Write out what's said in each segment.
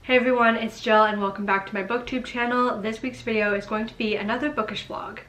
Hey everyone, it's Jill and welcome back to my booktube channel. This week's video is going to be another bookish vlog.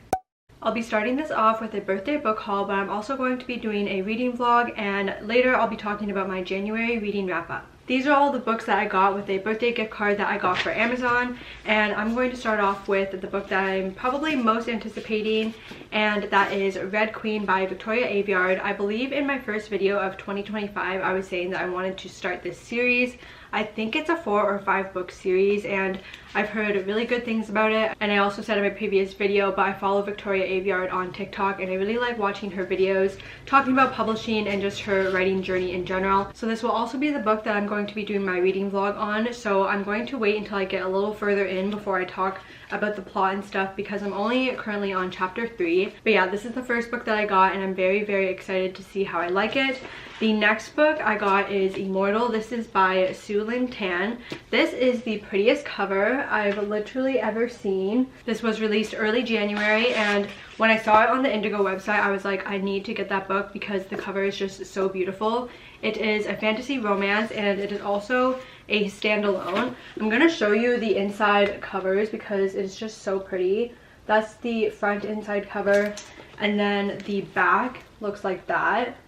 I'll be starting this off with a birthday book haul, but I'm also going to be doing a reading vlog, and later I'll be talking about my January reading wrap up. These are all the books that I got with a birthday gift card that I got for Amazon, and I'm going to start off with the book that I'm probably most anticipating, and that is Red Queen by Victoria Aveyard. I believe in my first video of 2025 I was saying that I wanted to start this series. I think it's a 4 or 5 book series, and I've heard really good things about it. And I also said in my previous video, but I follow Victoria Aveyard on TikTok and I really like watching her videos talking about publishing and just her writing journey in general. So this will also be the book that I'm going to be doing my reading vlog on, so I'm going to wait until I get a little further in before I talk about the plot and stuff, because I'm only currently on chapter 3. But yeah, this is the first book that I got and I'm very excited to see how I like it. The next book I got is Immortal. This is by Sue Lynn Tan. This is the prettiest cover I've literally ever seen. This was released early January, and when I saw it on the Indigo website I was like, I need to get that book because the cover is just so beautiful. It is a fantasy romance and it is also a standalone. I'm gonna show you the inside covers because it's just so pretty. That's the front inside cover, and then the back looks like that.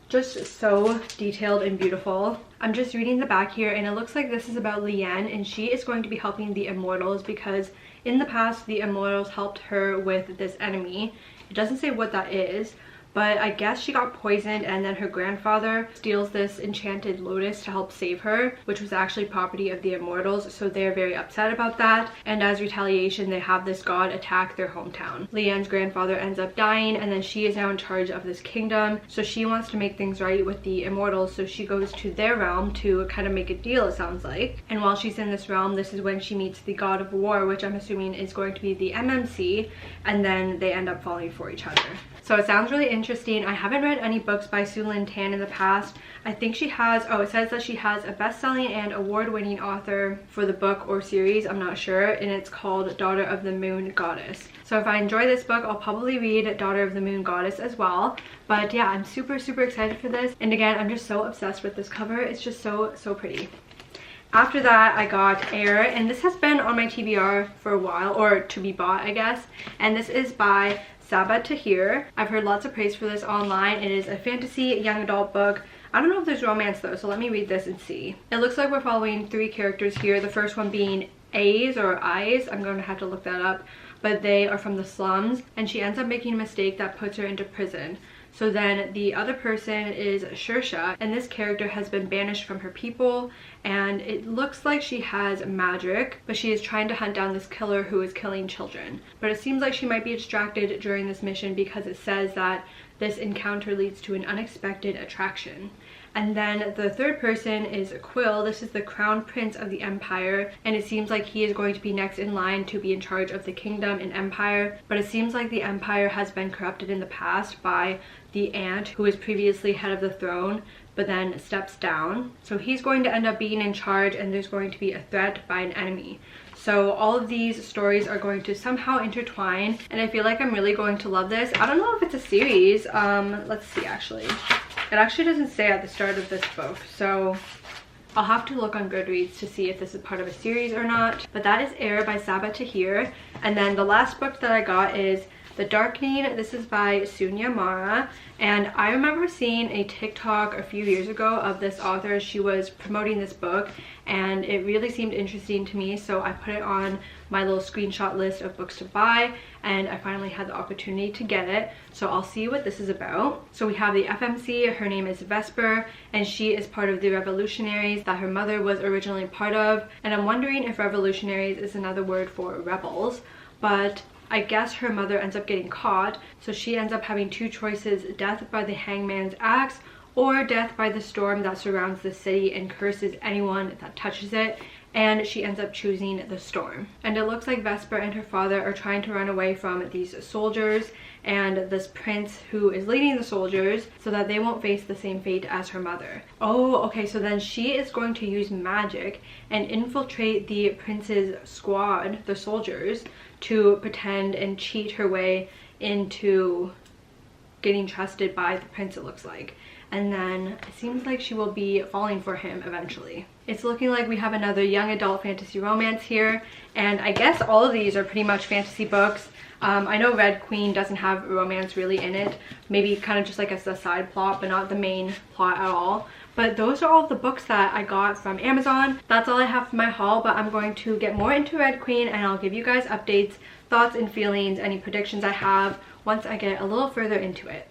Just so detailed and beautiful. I'm just reading the back here and it looks like this is about Leanne, and she is going to be helping the Immortals because in the past the Immortals helped her with this enemy. It doesn't say what that is, but I guess she got poisoned and then her grandfather steals this enchanted lotus to help save her, which was actually property of the Immortals, so they're very upset about that, and as retaliation they have this god attack their hometown. Leanne's grandfather ends up dying and then she is now in charge of this kingdom, so she wants to make things right with the Immortals, so she goes to their realm to kind of make a deal, it sounds like. And while she's in this realm, this is when she meets the god of war, which I'm assuming is going to be the MMC, and then they end up falling for each other. So it sounds really interesting. I haven't read any books by Sue Lynn Tan in the past. I think she has, oh, it says that she has a best-selling and award-winning author for the book or series, I'm not sure, and it's called Daughter of the Moon Goddess. So if I enjoy this book, I'll probably read Daughter of the Moon Goddess as well. But yeah, I'm super excited for this. And again, I'm just so obsessed with this cover. It's just so pretty. After that, I got Air, and this has been on my TBR for a while, or to be bought, I guess. And this is by Sabaa Tahir. I've heard lots of praise for this online. It is a fantasy young adult book. I don't know if there's romance though, so let me read this and see. It looks like we're following 3 characters here. The first one being A's or Eyes. I'm going to have to look that up. But they are from the slums, and she ends up making a mistake that puts her into prison. So then the other person is Shersha, and this character has been banished from her people, and it looks like she has magic, but she is trying to hunt down this killer who is killing children. But it seems like she might be distracted during this mission because it says that this encounter leads to an unexpected attraction. And then the third person is Quill. This is the crown prince of the empire, and it seems like he is going to be next in line to be in charge of the kingdom and empire. But it seems like the empire has been corrupted in the past by the aunt who was previously head of the throne but then steps down. So he's going to end up being in charge, and there's going to be a threat by an enemy. So all of these stories are going to somehow intertwine, and I feel like I'm really going to love this. I don't know if it's a series. Let's see actually. It actually doesn't say at the start of this book, so I'll have to look on Goodreads to see if this is part of a series or not. But that is Air by Sabaa Tahir. And then the last book that I got is The Darkening. This is by Sunya Mara, and I remember seeing a TikTok a few years ago of this author. She was promoting this book and it really seemed interesting to me, so I put it on my little screenshot list of books to buy, and I finally had the opportunity to get it. So I'll see what this is about. So we have the FMC. Her name is Vesper, and she is part of the revolutionaries that her mother was originally part of, and I'm wondering if revolutionaries is another word for rebels, but I guess her mother ends up getting caught, so she ends up having 2 choices: death by the hangman's axe or death by the storm that surrounds the city and curses anyone that touches it, and she ends up choosing the storm. And it looks like Vesper and her father are trying to run away from these soldiers and this prince who is leading the soldiers so that they won't face the same fate as her mother. Oh, okay, so then she is going to use magic and infiltrate the prince's squad, the soldiers, to pretend and cheat her way into getting trusted by the prince, it looks like. And then it seems like she will be falling for him eventually. It's looking like we have another young adult fantasy romance here, and I guess all of these are pretty much fantasy books. I know Red Queen doesn't have romance really in it, maybe kind of just like as a side plot, but not the main plot at all. But those are all of the books that I got from Amazon. That's all I have for my haul, but I'm going to get more into Red Queen and I'll give you guys updates, thoughts and feelings, any predictions I have once I get a little further into it.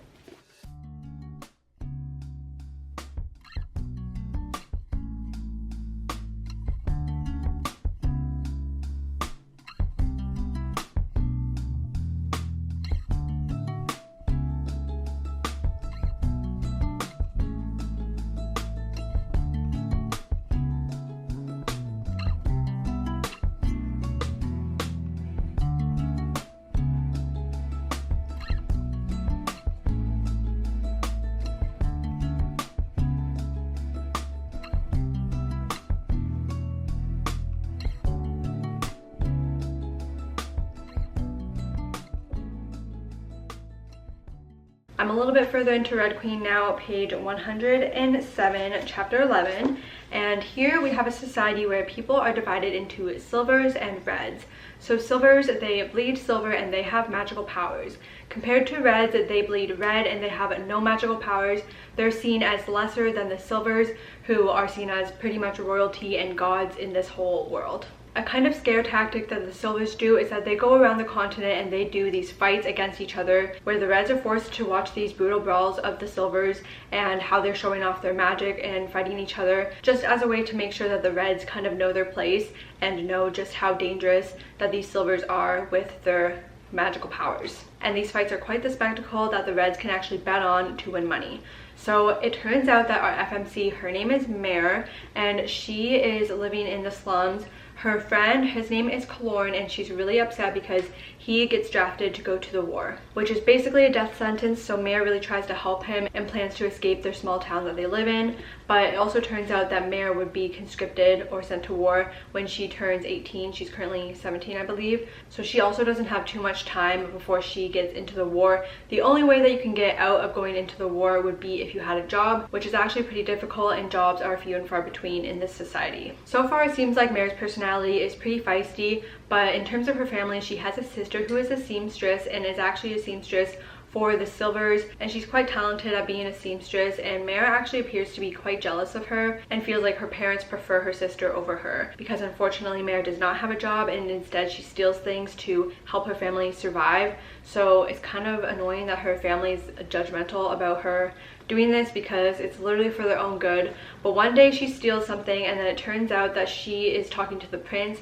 I'm a little bit further into Red Queen now, page 107, chapter 11, and here we have a society where people are divided into silvers and reds. So silvers, they bleed silver and they have magical powers. Compared to reds, they bleed red and they have no magical powers. They're seen as lesser than the silvers, who are seen as pretty much royalty and gods in this whole world. A kind of scare tactic that the silvers do is that they go around the continent and they do these fights against each other, where the reds are forced to watch these brutal brawls of the silvers and how they're showing off their magic and fighting each other, just as a way to make sure that the reds kind of know their place and know just how dangerous that these silvers are with their magical powers. And these fights are quite the spectacle that the reds can actually bet on to win money. So it turns out that our FMC, her name is Maëlys, and she is living in the slums. Her friend, his name is Kalorn, and she's really upset because he gets drafted to go to the war, which is basically a death sentence. So Maëlys really tries to help him and plans to escape their small town that they live in. But it also turns out that Maëlys would be conscripted or sent to war when she turns 18. She's currently 17, I believe. So she also doesn't have too much time before she gets into the war. The only way that you can get out of going into the war would be if you had a job, which is actually pretty difficult, and jobs are few and far between in this society. So far, it seems like Maëlys' personality is pretty feisty, but in terms of her family, she has a sister who is a seamstress and is actually a seamstress for the silvers, and she's quite talented at being a seamstress, and Maëlys actually appears to be quite jealous of her and feels like her parents prefer her sister over her, because unfortunately Maëlys does not have a job and instead she steals things to help her family survive. So it's kind of annoying that her family is judgmental about her doing this because it's literally for their own good. But one day she steals something and then it turns out that she is talking to the Prince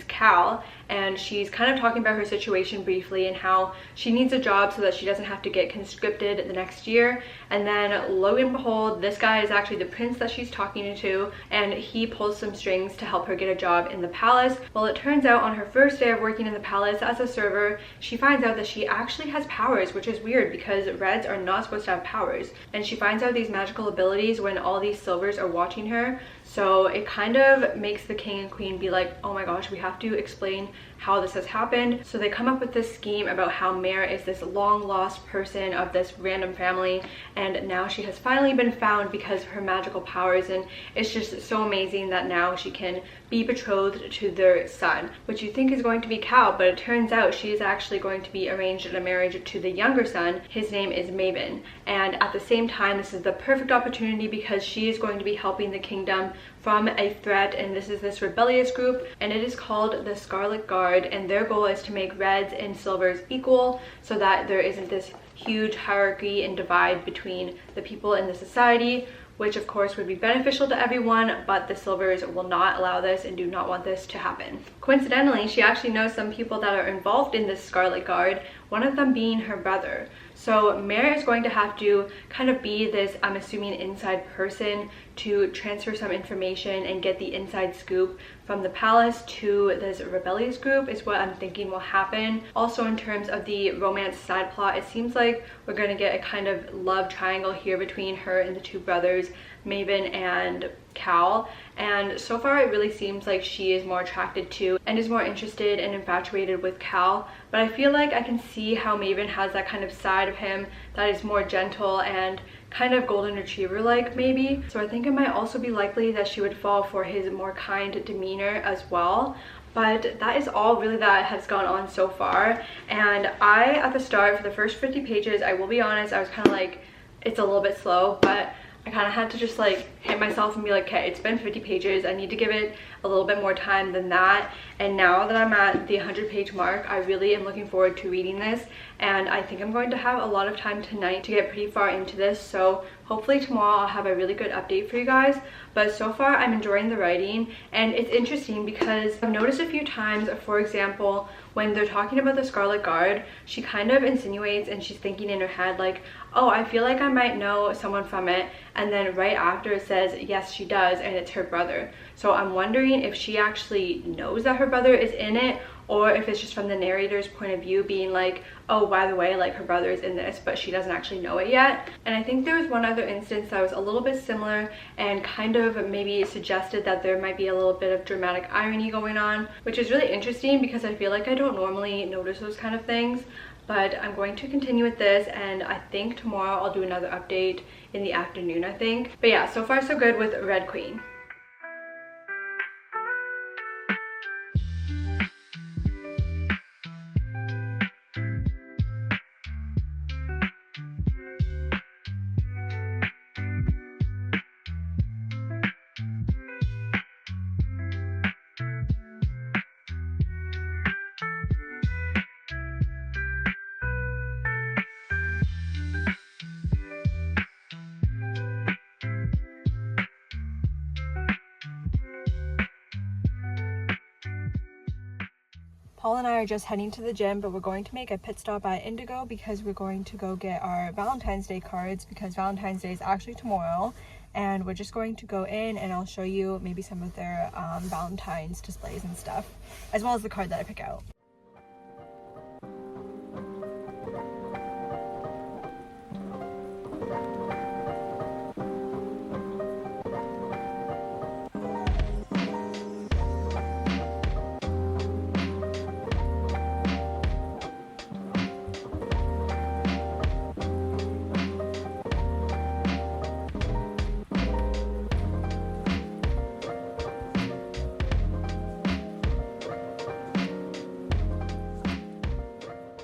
Cal, and she's kind of talking about her situation briefly and how she needs a job so that she doesn't have to get conscripted the next year. And then lo and behold, this guy is actually the prince that she's talking to, and he pulls some strings to help her get a job in the palace. Well, it turns out on her first day of working in the palace as a server, she finds out that she actually has powers, which is weird because reds are not supposed to have powers. And she finds out these magical abilities when all these silvers are watching her. So it kind of makes the king and queen be like, oh my gosh, we have to explain how this has happened. So they come up with this scheme about how Maëlys is this long lost person of this random family, and now she has finally been found because of her magical powers. And it's just so amazing that now she can be betrothed to their son, which you think is going to be Cal, but it turns out she is actually going to be arranged in a marriage to the younger son. His name is Maëlys, and at the same time this is the perfect opportunity because she is going to be helping the kingdom from a threat, and this is this rebellious group, and it is called the Scarlet Guard, and their goal is to make reds and silvers equal so that there isn't this huge hierarchy and divide between the people in the society, which of course would be beneficial to everyone, but the silvers will not allow this and do not want this to happen. Coincidentally, she actually knows some people that are involved in this Scarlet Guard, one of them being her brother. So Maëlys is going to have to kind of be this, I'm assuming, inside person to transfer some information and get the inside scoop from the palace to this rebellious group is what I'm thinking will happen. Also, in terms of the romance side plot, it seems like we're going to get a kind of love triangle here between her and the two brothers, Maëlys and Cal, and so far it really seems like she is more attracted to and is more interested and infatuated with Cal, but I feel like I can see how Maëlys has that kind of side of him that is more gentle and kind of golden retriever like maybe. So I think it might also be likely that she would fall for his more kind demeanor as well. But that is all really that has gone on so far. And at the start, for the first 50 pages, I will be honest, I was kind of like, it's a little bit slow, but I kind of had to just like hit myself and be like, okay, it's been 50 pages. I need to give it a little bit more time than that. And now that I'm at the 100-page mark, I really am looking forward to reading this. And I think I'm going to have a lot of time tonight to get pretty far into this. So hopefully tomorrow I'll have a really good update for you guys. But so far I'm enjoying the writing, and it's interesting because I've noticed a few times, for example, when they're talking about the Scarlet Guard, she kind of insinuates and she's thinking in her head like, oh, I feel like I might know someone from it, and then right after it says yes she does, and it's her brother. So I'm wondering if she actually knows that her brother is in it, or if it's just from the narrator's point of view being like, oh, by the way, like her brother is in this, but she doesn't actually know it yet. And I think there was one other instance that was a little bit similar and kind of maybe suggested that there might be a little bit of dramatic irony going on, which is really interesting because I feel like I don't normally notice those kind of things. But I'm going to continue with this, and I think tomorrow I'll do another update in the afternoon, I think. But yeah, so far so good with Red Queen. Paul and I are just heading to the gym, but we're going to make a pit stop at Indigo because we're going to go get our Valentine's Day cards, because Valentine's Day is actually tomorrow. And we're just going to go in and I'll show you maybe some of their Valentine's displays and stuff, as well as the card that I pick out.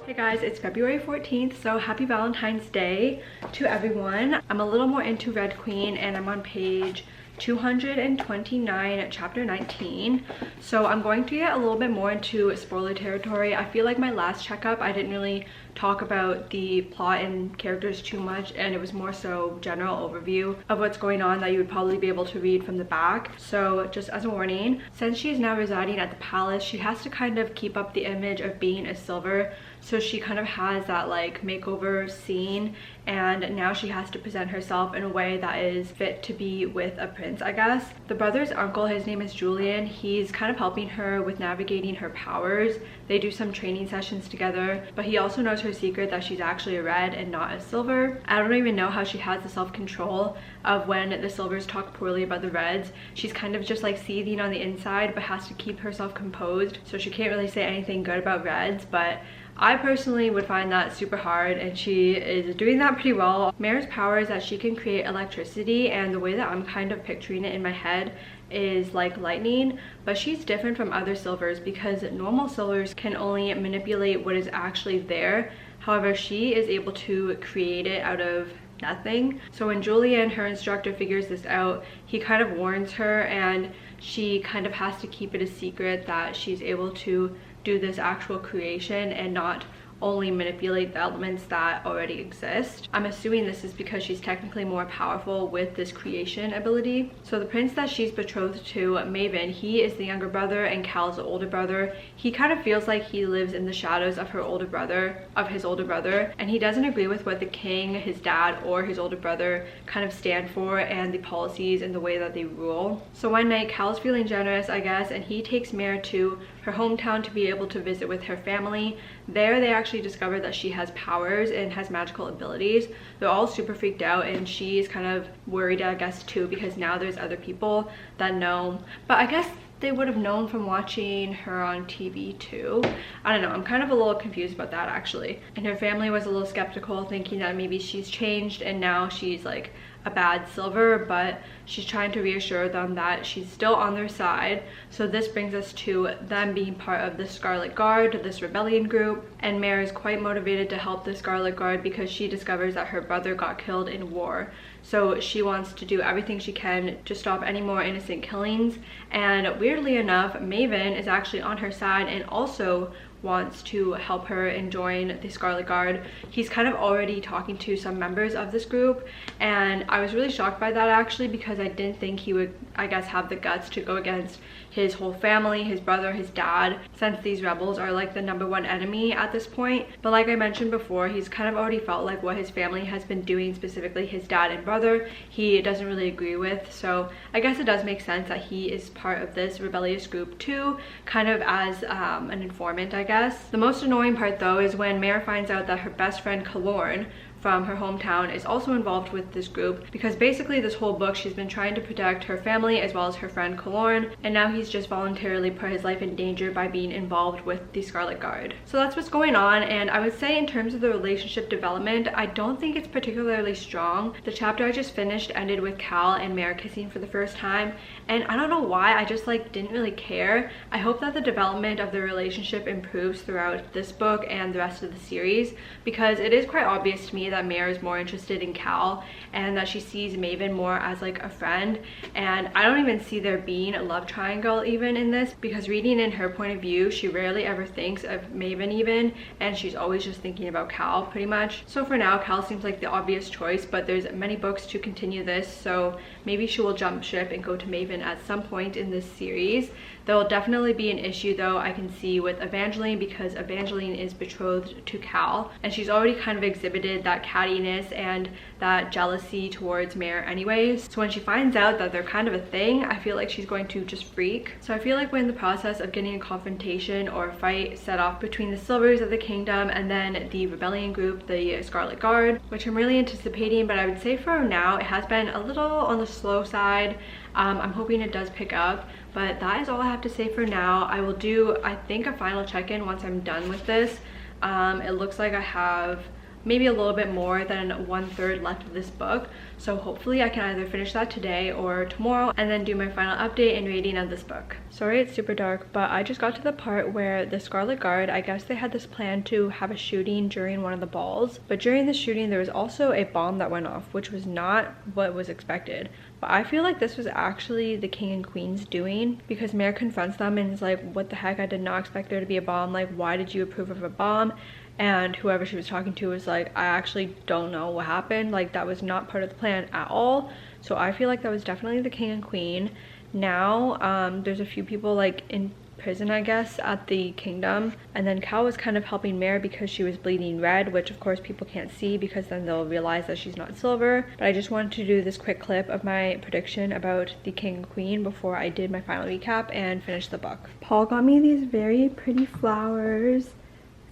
Hey guys, it's February 14th, so happy Valentine's Day to everyone. I'm a little more into Red Queen and I'm on page 229, chapter 19. So I'm going to get a little bit more into spoiler territory. I feel like my last checkup I didn't really talk about the plot and characters too much, and it was more so general overview of what's going on that you would probably be able to read from the back. So just as a warning, since she is now residing at the palace, she has to kind of keep up the image of being a silver. So she kind of has that like makeover scene, and now she has to present herself in a way that is fit to be with a prince, I guess. The brother's uncle, his name is Julian, he's kind of helping her with navigating her powers. They do some training sessions together, but he also knows her secret that she's actually a red and not a silver. I don't even know how she has the self-control of when the silvers talk poorly about the reds. She's kind of just like seething on the inside, but has to keep herself composed, so she can't really say anything good about reds. But I personally would find that super hard, and she is doing that pretty well. Mare's power is that she can create electricity, and the way that I'm kind of picturing it in my head is like lightning, but she's different from other silvers because normal silvers can only manipulate what is actually there. However, she is able to create it out of nothing. So when Julian, her instructor, figures this out, he kind of warns her, and she kind of has to keep it a secret that she's able to do this actual creation and not only manipulate the elements that already exist. I'm assuming this is because she's technically more powerful with this creation ability. So the prince that she's betrothed to, Maven, he is the younger brother and Cal's the older brother. He kind of feels like he lives in the shadows of his older brother, and he doesn't agree with what the king, his dad, or his older brother kind of stand for and the policies and the way that they rule. So one night, Cal's feeling generous, I guess, and he takes Mare to her hometown to be able to visit with her family. There they actually discover that she has powers and has magical abilities. They're all super freaked out, and she's kind of worried, I guess, too, because now there's other people that know. But I guess they would have known from watching her on TV too. I don't know, I'm kind of a little confused about that actually. And her family was a little skeptical, thinking that maybe she's changed and now she's like a bad silver, but she's trying to reassure them that she's still on their side. So this brings us to them being part of the Scarlet Guard, this rebellion group, and Mare is quite motivated to help the Scarlet Guard because she discovers that her brother got killed in war. So she wants to do everything she can to stop any more innocent killings, and weirdly enough, Maven is actually on her side and also wants to help her and join the Scarlet Guard. He's kind of already talking to some members of this group, and I was really shocked by that actually, because I didn't think he would, I guess, have the guts to go against his whole family, his brother, his dad, since these rebels are like the #1 enemy at this point. But like I mentioned before, he's kind of already felt like what his family has been doing, specifically his dad and brother, he doesn't really agree with. So I guess it does make sense that he is part of this rebellious group too, kind of as an informant, I guess. The most annoying part though is when Mare finds out that her best friend Kalorn from her hometown is also involved with this group, because basically this whole book she's been trying to protect her family as well as her friend Kalorn, and now he's just voluntarily put his life in danger by being involved with the Scarlet Guard. So that's what's going on, and I would say in terms of the relationship development, I don't think it's particularly strong. The chapter I just finished ended with Cal and Mare kissing for the first time, and I don't know why, I just like didn't really care. I hope that the development of the relationship improves throughout this book and the rest of the series, because it is quite obvious to me that Mare is more interested in Cal and that she sees Maven more as like a friend, and I don't even see there being a love triangle even in this, because reading in her point of view, she rarely ever thinks of Maven even, and she's always just thinking about Cal pretty much. So for now, Cal seems like the obvious choice, but there's many books to continue this, so maybe she will jump ship and go to Maven at some point in this series. There will definitely be an issue though, I can see, with Evangeline, because Evangeline is betrothed to Cal, and she's already kind of exhibited that cattiness and that jealousy towards Mare anyways. So when she finds out that they're kind of a thing, I feel like she's going to just freak. So I feel like we're in the process of getting a confrontation or a fight set off between the Silvers of the Kingdom and then the rebellion group, the Scarlet Guard, which I'm really anticipating, but I would say for now it has been a little on the slow side. I'm hoping it does pick up, but that is all I have to say for now. I will do, I think, a final check-in once I'm done with this. It looks like I have maybe a little bit more than 1/3 left of this book, so hopefully I can either finish that today or tomorrow and then do my final update and rating of this book. Sorry it's super dark, but I just got to the part where the Scarlet Guard, I guess they had this plan to have a shooting during one of the balls, but during the shooting there was also a bomb that went off, which was not what was expected. But I feel like this was actually the king and queen's doing, because Mare confronts them and is like, what the heck, I did not expect there to be a bomb, like why did you approve of a bomb? And whoever she was talking to was like, I actually don't know what happened, like that was not part of the plan at all. So I feel like that was definitely the king and queen. Now there's a few people like in prison, I guess, at the kingdom, and then Cal was kind of helping Mare because she was bleeding red, which of course people can't see because then they'll realize that she's not silver. But I just wanted to do this quick clip of my prediction about the king and queen before I did my final recap and finish the book. Paul got me these very pretty flowers.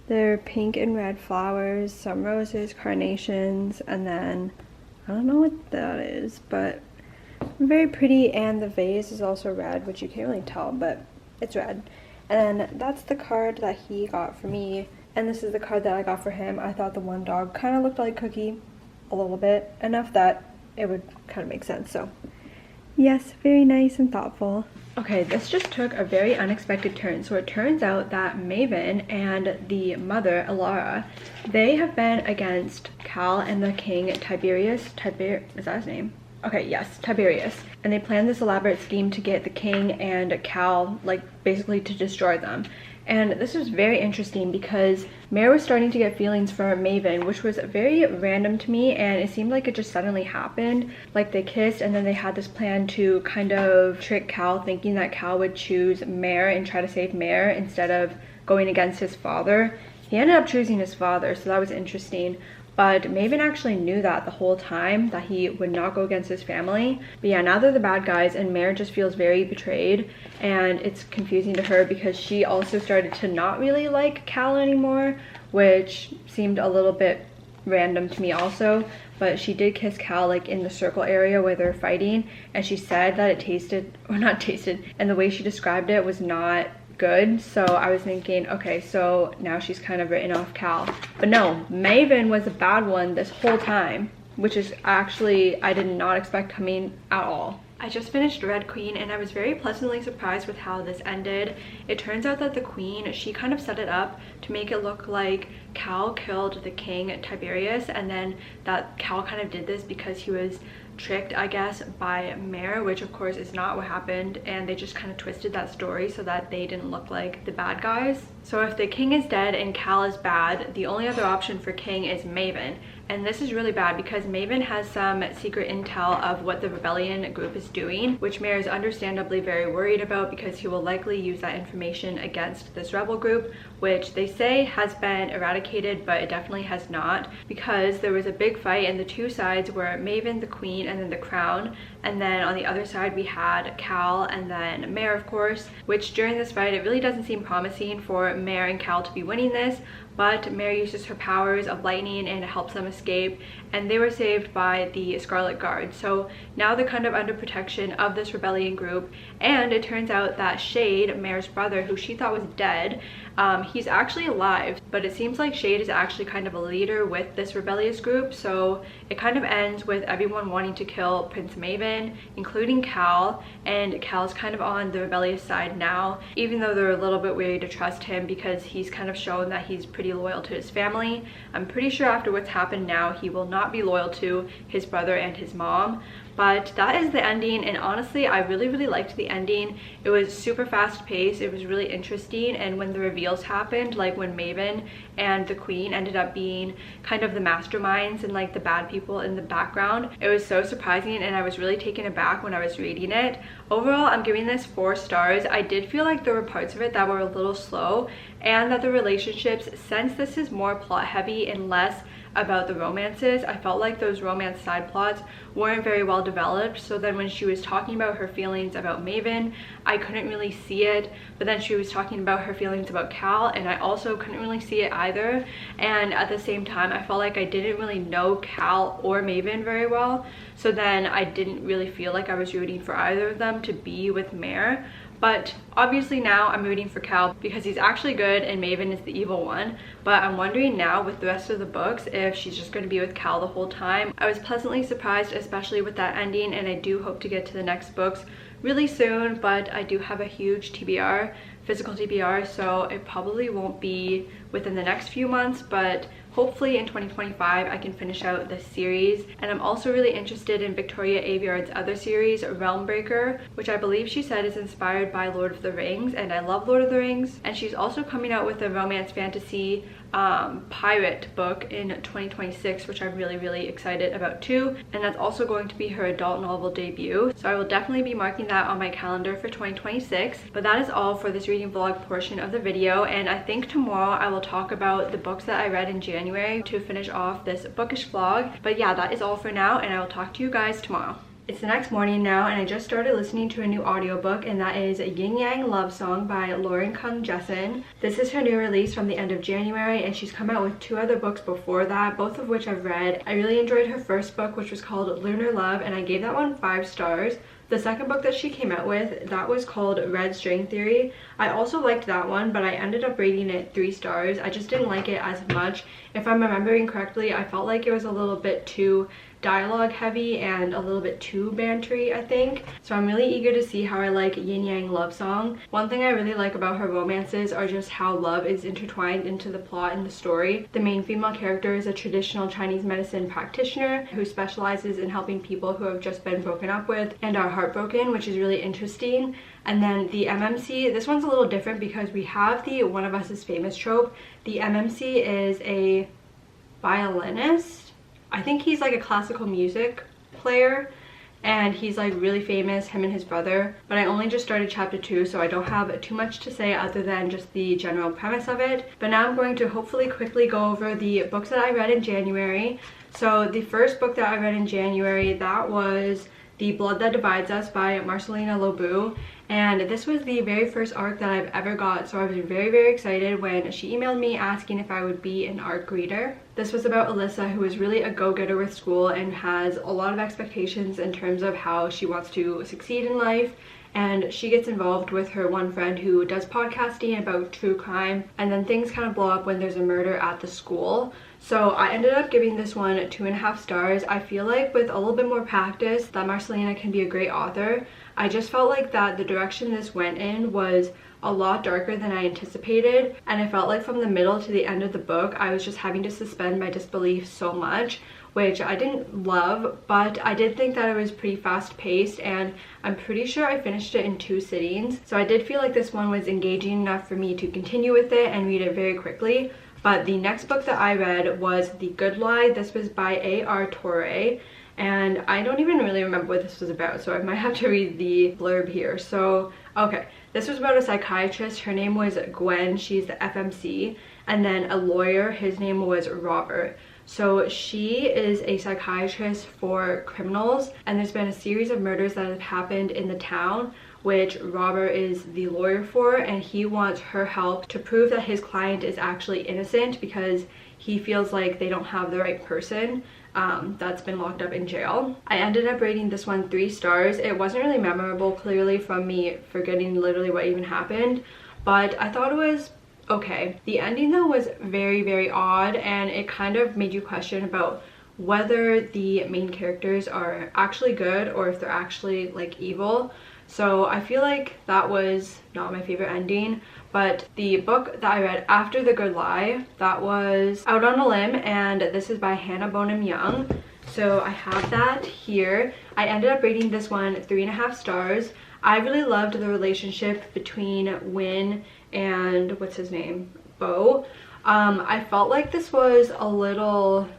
They're pink and red flowers, some roses, carnations, and then I don't know what that is, but very pretty. And the vase is also red, which you can't really tell, but it's red. And that's the card that he got for me, and this is the card that I got for him. I thought the one dog kind of looked like Cookie a little bit, enough that it would kind of make sense. So yes, very nice and thoughtful. Okay, this just took a very unexpected turn. So it turns out that Maven and the mother, Alara, they have been against Cal and the king Tiberius. Is that his name? Okay, yes, Tiberius. And they planned this elaborate scheme to get the king and Cal, like, basically to destroy them. And this was very interesting because Mare was starting to get feelings for Maven, which was very random to me, and it seemed like it just suddenly happened. Like they kissed and then they had this plan to kind of trick Cal, thinking that Cal would choose Mare and try to save Mare instead of going against his father. He ended up choosing his father, so that was interesting. But Maven actually knew that the whole time, that he would not go against his family. But yeah, now they're the bad guys, and Mare just feels very betrayed, and it's confusing to her because she also started to not really like Cal anymore, which seemed a little bit random to me also, but she did kiss Cal like in the circle area where they're fighting, and she said that it tasted, or not tasted, and the way she described it was not good. So I was thinking, okay, so now she's kind of written off Cal. But no, Maven was a bad one this whole time, which is actually, I did not expect coming at all. I just finished Red Queen and I was very pleasantly surprised with how this ended. It turns out that the queen, she kind of set it up to make it look like Cal killed the king Tiberius, and then that Cal kind of did this because he was tricked, I guess, by Mare, which of course is not what happened, and they just kind of twisted that story so that they didn't look like the bad guys. So if the king is dead and Cal is bad, the only other option for king is Maven. And this is really bad because Maven has some secret intel of what the rebellion group is doing, which Mare is understandably very worried about because he will likely use that information against this rebel group, which they say has been eradicated, but it definitely has not, because there was a big fight and the two sides were Maven, the queen, and then the crown. And then on the other side we had Cal and then Mare, of course, which during this fight it really doesn't seem promising for Mare and Cal to be winning this, but Mare uses her powers of lightning and it helps them escape, and they were saved by the Scarlet Guard. So now they're kind of under protection of this rebellion group, and it turns out that Shade, Mare's brother, who she thought was dead, he's actually alive, but it seems like Shade is actually kind of a leader with this rebellious group. So it kind of ends with everyone wanting to kill Prince Maven, including Cal, and Cal's kind of on the rebellious side now, even though they're a little bit wary to trust him because he's kind of shown that he's pretty loyal to his family. I'm pretty sure after what's happened now, he will not be loyal to his brother and his mom. But that is the ending, and honestly I really liked the ending. It was super fast paced, it was really interesting, and when the reveals happened, like when Maven and the queen ended up being kind of the masterminds and like the bad people in the background, it was so surprising and I was really taken aback when I was reading it. Overall, I'm giving this 4 stars. I did feel like there were parts of it that were a little slow, and that the relationships, since this is more plot heavy and less about the romances, I felt like those romance side plots weren't very well developed. So then when she was talking about her feelings about Maven, I couldn't really see it, but then she was talking about her feelings about Cal and I also couldn't really see it either. And at the same time, I felt like I didn't really know Cal or Maven very well, so then I didn't really feel like I was rooting for either of them to be with Mare. But obviously now I'm rooting for Cal because he's actually good and Maven is the evil one. But I'm wondering now with the rest of the books if she's just going to be with Cal the whole time. I was pleasantly surprised, especially with that ending, and I do hope to get to the next books really soon. But I do have a huge TBR, physical TBR, so it probably won't be within the next few months, but hopefully in 2025 I can finish out this series. And I'm also really interested in Victoria Aveyard's other series, Realmbreaker, which I believe she said is inspired by Lord of the Rings, and I love Lord of the Rings. And she's also coming out with a romance fantasy pirate book in 2026, which I'm really excited about too, and that's also going to be her adult novel debut, so I will definitely be marking that on my calendar for 2026. But that is all for this reading vlog portion of the video, and I think tomorrow I will talk about the books that I read in January to finish off this bookish vlog. But yeah, that is all for now, and I will talk to you guys tomorrow. It's the next morning now, and I just started listening to a new audiobook, and that is Yin Yang Love Song by Lauren Kung Jessen. This is her new release from the end of January, and she's come out with 2 other books before that, both of which I've read. I really enjoyed her first book, which was called Lunar Love, and I gave that one 5 stars. The second book that she came out with, that was called Red String Theory. I also liked that one, but I ended up rating it 3 stars. I just didn't like it as much. If I'm remembering correctly, I felt like it was a little bit too dialogue heavy and a little bit too bantery, I think. So I'm really eager to see how I like Yin Yang Love Song. One thing I really like about her romances are just how love is intertwined into the plot and the story. The main female character is a traditional Chinese medicine practitioner who specializes in helping people who have just been broken up with and are heartbroken, which is really interesting. And then the MMC, this one's a little different because we have the one of us is famous trope. The MMC is a violinist. I think he's like a classical music player, and he's like really famous, him and his brother. But I only just started chapter 2, so I don't have too much to say other than just the general premise of it. But now I'm going to hopefully quickly go over the books that I read in January. So the first book that I read in January, that was The Blood That Divides Us by Marcelina Lobu. And this was the very first arc that I've ever got, so I was very excited when she emailed me asking if I would be an arc reader. This was about Alyssa, who is really a go-getter with school and has a lot of expectations in terms of how she wants to succeed in life. And she gets involved with her one friend who does podcasting about true crime, and then things kind of blow up when there's a murder at the school. So I ended up giving this one 2.5 stars. I feel like with a little bit more practice that Marcelina can be a great author. I just felt like that the direction this went in was a lot darker than I anticipated, and I felt like from the middle to the end of the book I was just having to suspend my disbelief so much, which I didn't love, but I did think that it was pretty fast paced, and I'm pretty sure I finished it in 2 sittings. So I did feel like this one was engaging enough for me to continue with it and read it very quickly. But the next book that I read was The Good Lie. This was by A.R. Torre, and I don't even really remember what this was about, so I might have to read the blurb here. So, okay, this was about a psychiatrist. Her name was Gwen, she's the FMC, and then a lawyer, his name was Robert. So she is a psychiatrist for criminals, and there's been a series of murders that have happened in the town, which Robert is the lawyer for, and he wants her help to prove that his client is actually innocent because he feels like they don't have the right person that's been locked up in jail. I ended up rating this one 3 stars. It wasn't really memorable, clearly, from me forgetting literally what even happened, but I thought it was okay. The ending though was very odd, and it kind of made you question about whether the main characters are actually good or if they're actually like evil. So I feel like that was not my favorite ending. But the book that I read after The Good Lie, that was Out on a Limb, and this is by Hannah Bonham Young. So I have that here. I ended up rating this one 3.5 stars. I really loved the relationship between Win and what's his name, Bo. I felt like this was a little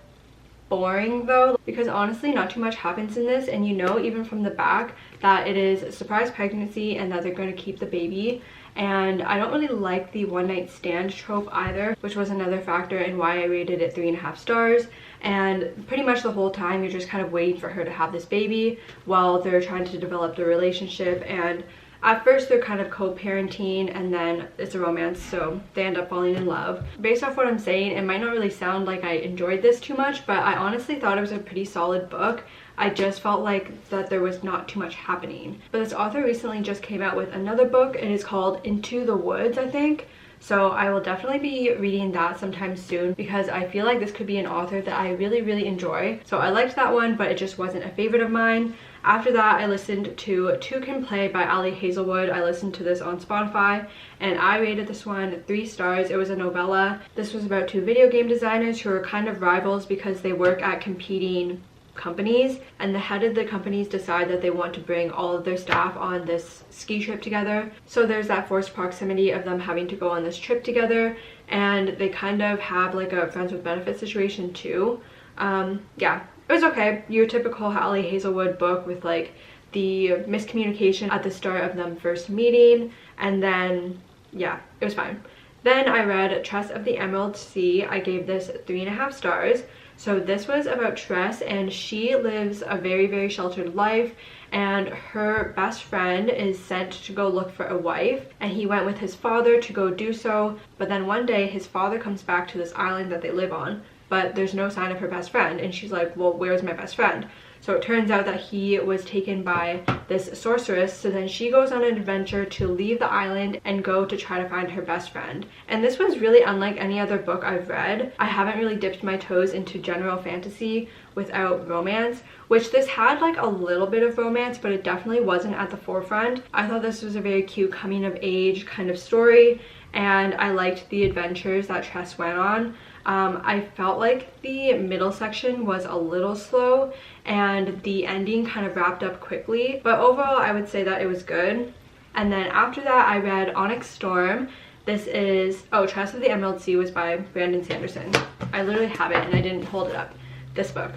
boring though, because honestly not too much happens in this, and you know even from the back that it is a surprise pregnancy and that they're going to keep the baby. And I don't really like the one night stand trope either, which was another factor in why I rated it 3.5 stars. And pretty much the whole time you're just kind of waiting for her to have this baby while they're trying to develop the relationship, and at first they're kind of co-parenting and then it's a romance, so they end up falling in love. Based off what I'm saying, it might not really sound like I enjoyed this too much, but I honestly thought it was a pretty solid book. I just felt like that there was not too much happening. But this author recently just came out with another book. It is called Into the Woods, I think. So I will definitely be reading that sometime soon because I feel like this could be an author that I really enjoy. So I liked that one, but it just wasn't a favorite of mine. After that, I listened to Two Can Play by Ali Hazelwood. I listened to this on Spotify, and I rated this one 3 stars. It was a novella. This was about 2 video game designers who are kind of rivals because they work at competing companies, and the head of the companies decide that they want to bring all of their staff on this ski trip together. So there's that forced proximity of them having to go on this trip together, and they kind of have like a friends with benefits situation too. Yeah, it was okay. Your typical Ali Hazelwood book with like the miscommunication at the start of them first meeting, and then yeah, it was fine. Then I read Tress of the Emerald Sea. I gave this 3.5 stars. So this was about Tress, and she lives a very sheltered life, and her best friend is sent to go look for a wife, and he went with his father to go do so. But then one day his father comes back to this island that they live on, but there's no sign of her best friend, and she's like, well, where's my best friend? So it turns out that he was taken by this sorceress. So then she goes on an adventure to leave the island and go to try to find her best friend. And this was really unlike any other book I've read. I haven't really dipped my toes into general fantasy without romance, which this had like a little bit of romance, but it definitely wasn't at the forefront. I thought this was a very cute coming of age kind of story, and I liked the adventures that Tress went on. I felt like the middle section was a little slow and the ending kind of wrapped up quickly, but overall I would say that it was good. And then after that I read Onyx Storm. This is, oh, Tress of the Emerald Sea was by Brandon Sanderson. I literally have it and I didn't hold it up, this book.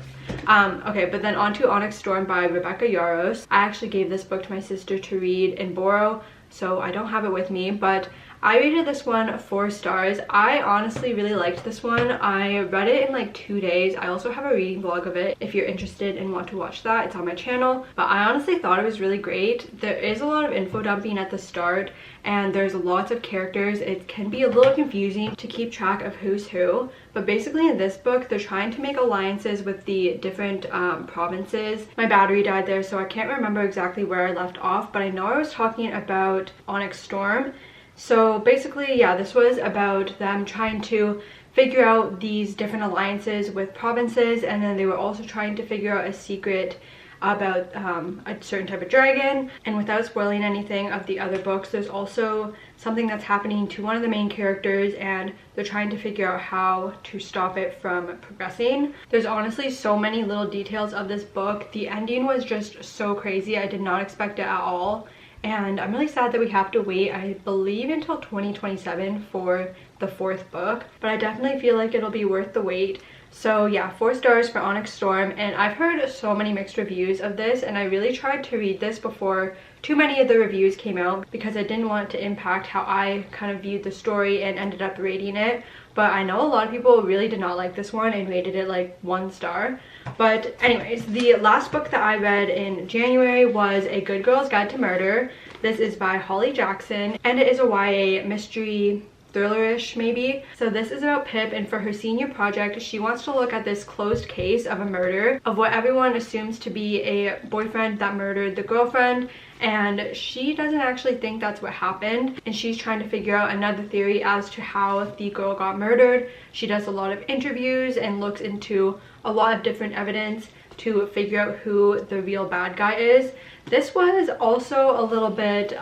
Okay, but then on to Onyx Storm by Rebecca Yarros. I actually gave this book to my sister to read and borrow, so I don't have it with me, but I rated this one 4 stars. I honestly really liked this one. I read it in like 2 days. I also have a reading vlog of it if you're interested and want to watch that. It's on my channel. But I honestly thought it was really great. There is a lot of info dumping at the start and there's lots of characters. It can be a little confusing to keep track of who's who. But basically in this book, they're trying to make alliances with the different provinces. My battery died there, so I can't remember exactly where I left off, but I know I was talking about Onyx Storm. So basically, yeah, this was about them trying to figure out these different alliances with provinces, and then they were also trying to figure out a secret about a certain type of dragon. And without spoiling anything of the other books, there's also something that's happening to one of the main characters and they're trying to figure out how to stop it from progressing. There's honestly so many little details of this book. The ending was just so crazy. I did not expect it at all. And I'm really sad that we have to wait, I believe, until 2027 for the 4th book. But I definitely feel like it'll be worth the wait. So yeah, 4 stars for Onyx Storm. And I've heard so many mixed reviews of this, and I really tried to read this before too many of the reviews came out because I didn't want to impact how I kind of viewed the story and ended up rating it. But I know a lot of people really did not like this one and rated it like 1 star. But anyways, the last book that I read in January was A Good Girl's Guide to Murder. This is by Holly Jackson and it is a YA mystery thrillerish maybe. So this is about Pip, and for her senior project she wants to look at this closed case of a murder of what everyone assumes to be a boyfriend that murdered the girlfriend, and she doesn't actually think that's what happened, and she's trying to figure out another theory as to how the girl got murdered. She does a lot of interviews and looks into a lot of different evidence to figure out who the real bad guy is. This was also a little bit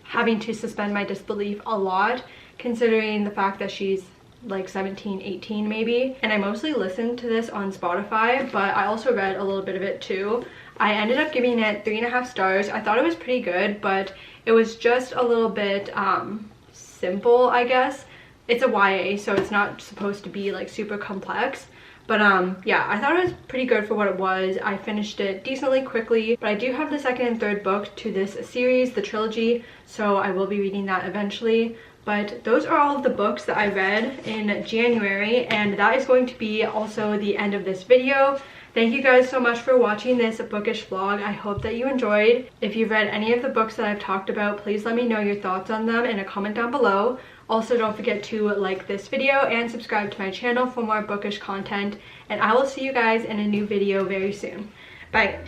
having to suspend my disbelief a lot, considering the fact that she's like 17, 18 maybe. And I mostly listened to this on Spotify, but I also read a little bit of it too. I ended up giving it 3.5 stars. I thought it was pretty good, but it was just a little bit simple, I guess. It's a YA, so it's not supposed to be like super complex. But yeah, I thought it was pretty good for what it was. I finished it decently quickly, but I do have the 2nd and 3rd book to this series, the trilogy, so I will be reading that eventually. But those are all of the books that I read in January, and that is going to be also the end of this video. Thank you guys so much for watching this bookish vlog. I hope that you enjoyed. If you've read any of the books that I've talked about, please let me know your thoughts on them in a comment down below. Also, don't forget to like this video and subscribe to my channel for more bookish content, and I will see you guys in a new video very soon. Bye!